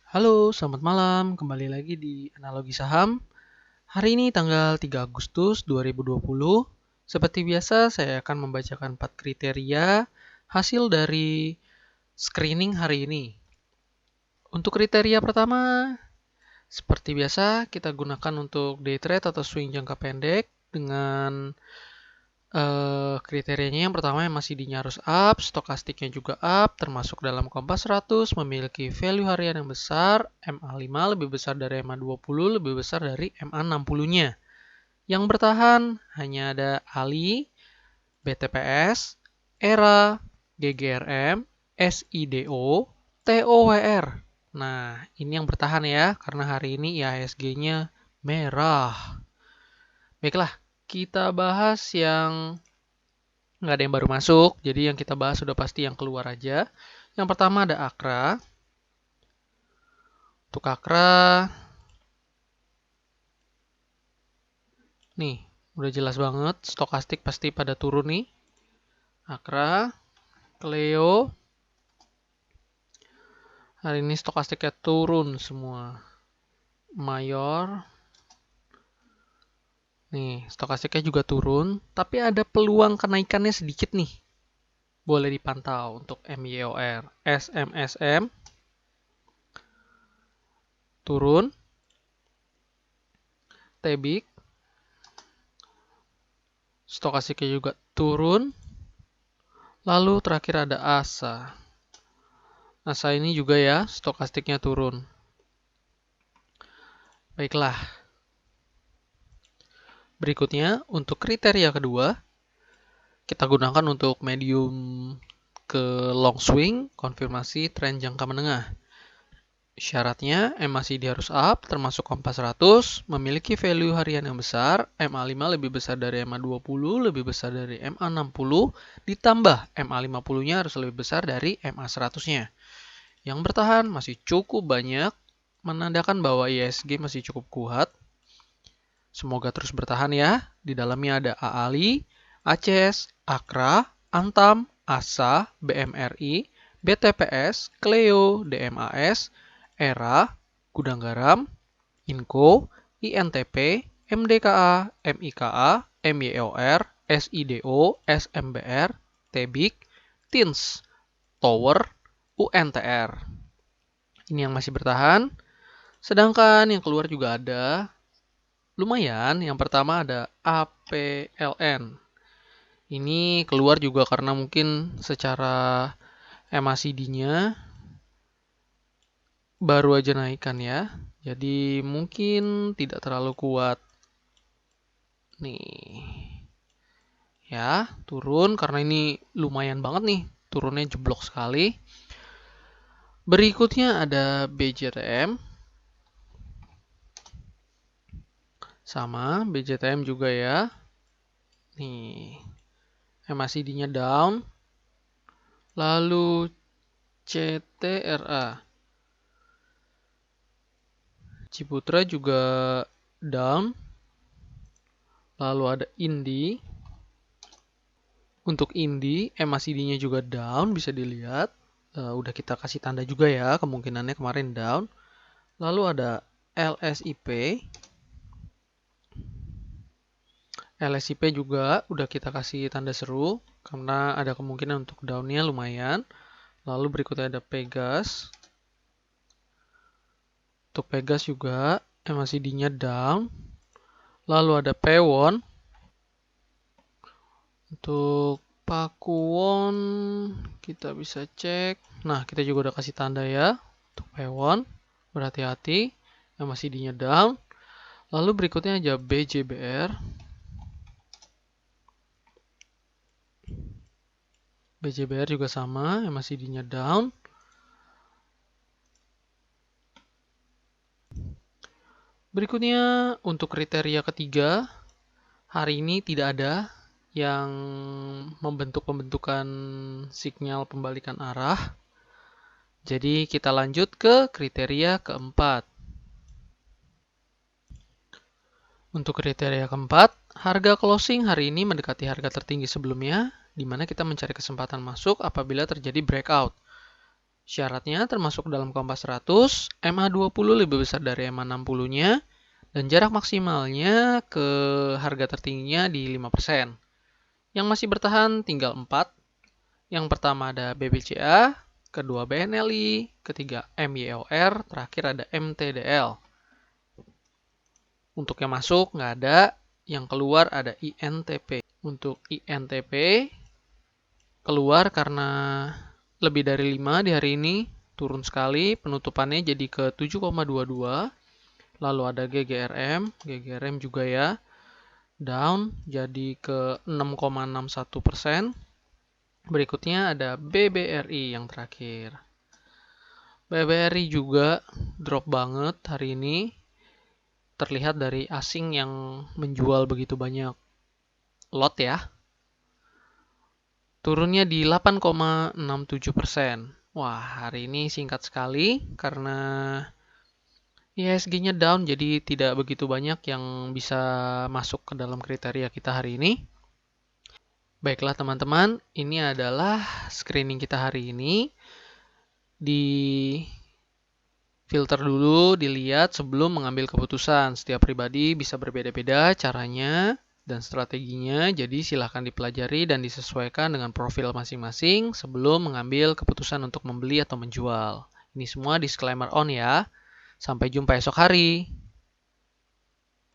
Halo, selamat malam. Kembali lagi di Analogi Saham. Hari ini tanggal 3 Agustus 2020. Seperti biasa, saya akan membacakan 4 kriteria hasil dari screening hari ini. Untuk kriteria pertama, seperti biasa, kita gunakan untuk day trade atau swing jangka pendek dengan kriterianya yang pertama yang masih harus up, stokastiknya juga up, termasuk dalam Kompas 100, memiliki value harian yang besar, MA5 lebih besar dari MA20, lebih besar dari MA60-nya. Yang bertahan hanya ada Ali, BTPS, ERA, GGRM, SIDO, TOWR. Nah, ini yang bertahan ya, karena hari ini IHSG-nya merah. Baiklah, kita bahas yang nggak ada yang baru masuk, jadi yang kita bahas sudah pasti yang keluar aja. Yang pertama ada Akra. Untuk Akra, nih udah jelas banget, stokastik pasti pada turun nih. Akra, Cleo, hari ini stokastiknya turun semua. Mayor, nih stokastiknya juga turun, tapi ada peluang kenaikannya sedikit nih. Boleh dipantau untuk MYOR, SMSM, turun. Tebik, stokastiknya juga turun. Lalu terakhir ada ASA. ASA ini juga ya, stokastiknya turun. Baiklah. Berikutnya, untuk kriteria kedua, kita gunakan untuk medium ke long swing, konfirmasi tren jangka menengah. Syaratnya, MACD harus up, termasuk Kompas 100, memiliki value harian yang besar, MA5 lebih besar dari MA20, lebih besar dari MA60, ditambah MA50-nya harus lebih besar dari MA100-nya. Yang bertahan masih cukup banyak, menandakan bahwa ISG masih cukup kuat. Semoga terus bertahan ya. Di dalamnya ada AALI, ACS, Akra, Antam, ASA, BMRI, BTPS, Cleo, DMAS, ERA, Gudang Garam, INCO, INTP, MDKA, MIKA, MYOR, SIDO, SMBR, Tebik, TINS, Tower, UNTR. Ini yang masih bertahan. Sedangkan yang keluar juga ada lumayan. Yang pertama ada APLN. Ini keluar juga karena mungkin secara MACD-nya baru aja naikkan ya. Jadi mungkin tidak terlalu kuat. Nih. Ya, turun karena ini lumayan banget nih. Turunnya jeblok sekali. Berikutnya ada BJTM. Sama, BJTM juga ya. Nih, MACD-nya down. Lalu CTRA. Ciputra juga down. Lalu ada Indi. Untuk Indi, MACD-nya juga down, bisa dilihat. Udah kita kasih tanda juga ya, kemungkinannya kemarin down. Lalu ada LSIP. LSIP juga udah kita kasih tanda seru, karena ada kemungkinan untuk down-nya lumayan. Lalu berikutnya ada Pegas. Untuk Pegas juga MACD-nya down. Lalu ada Pewon. Untuk Pakuwon kita bisa cek. Nah, kita juga udah kasih tanda ya. Untuk Pewon, berhati-hati. MACD-nya down. Lalu berikutnya aja BJBR. BJBR juga sama, MACD-nya down. Berikutnya untuk kriteria ketiga, hari ini tidak ada yang membentuk pembentukan sinyal pembalikan arah. Jadi kita lanjut ke kriteria keempat. Untuk kriteria keempat, harga closing hari ini mendekati harga tertinggi sebelumnya, di mana kita mencari kesempatan masuk apabila terjadi breakout. Syaratnya termasuk dalam Kompas 100, MA20 lebih besar dari MA60-nya, dan jarak maksimalnya ke harga tertingginya di 5%. Yang masih bertahan tinggal 4. Yang pertama ada BBCA, kedua BNLI, ketiga MYOR, terakhir ada MTDL. Untuk yang masuk nggak ada, yang keluar ada INTP. Untuk INTP keluar karena lebih dari 5 di hari ini, turun sekali, penutupannya jadi ke 7,22. Lalu ada GGRM juga ya, down jadi ke 6,61%. Berikutnya ada BBRI yang terakhir. BBRI juga drop banget hari ini. Terlihat dari asing yang menjual begitu banyak lot ya. Turunnya di 8,67%. Wah, hari ini singkat sekali karena IHSG-nya down, jadi tidak begitu banyak yang bisa masuk ke dalam kriteria kita hari ini. Baiklah teman-teman, ini adalah screening kita hari ini. Di filter dulu, dilihat sebelum mengambil keputusan. Setiap pribadi bisa berbeda-beda caranya dan strateginya, jadi silahkan dipelajari dan disesuaikan dengan profil masing-masing sebelum mengambil keputusan untuk membeli atau menjual. Ini semua disclaimer on ya. Sampai jumpa esok hari.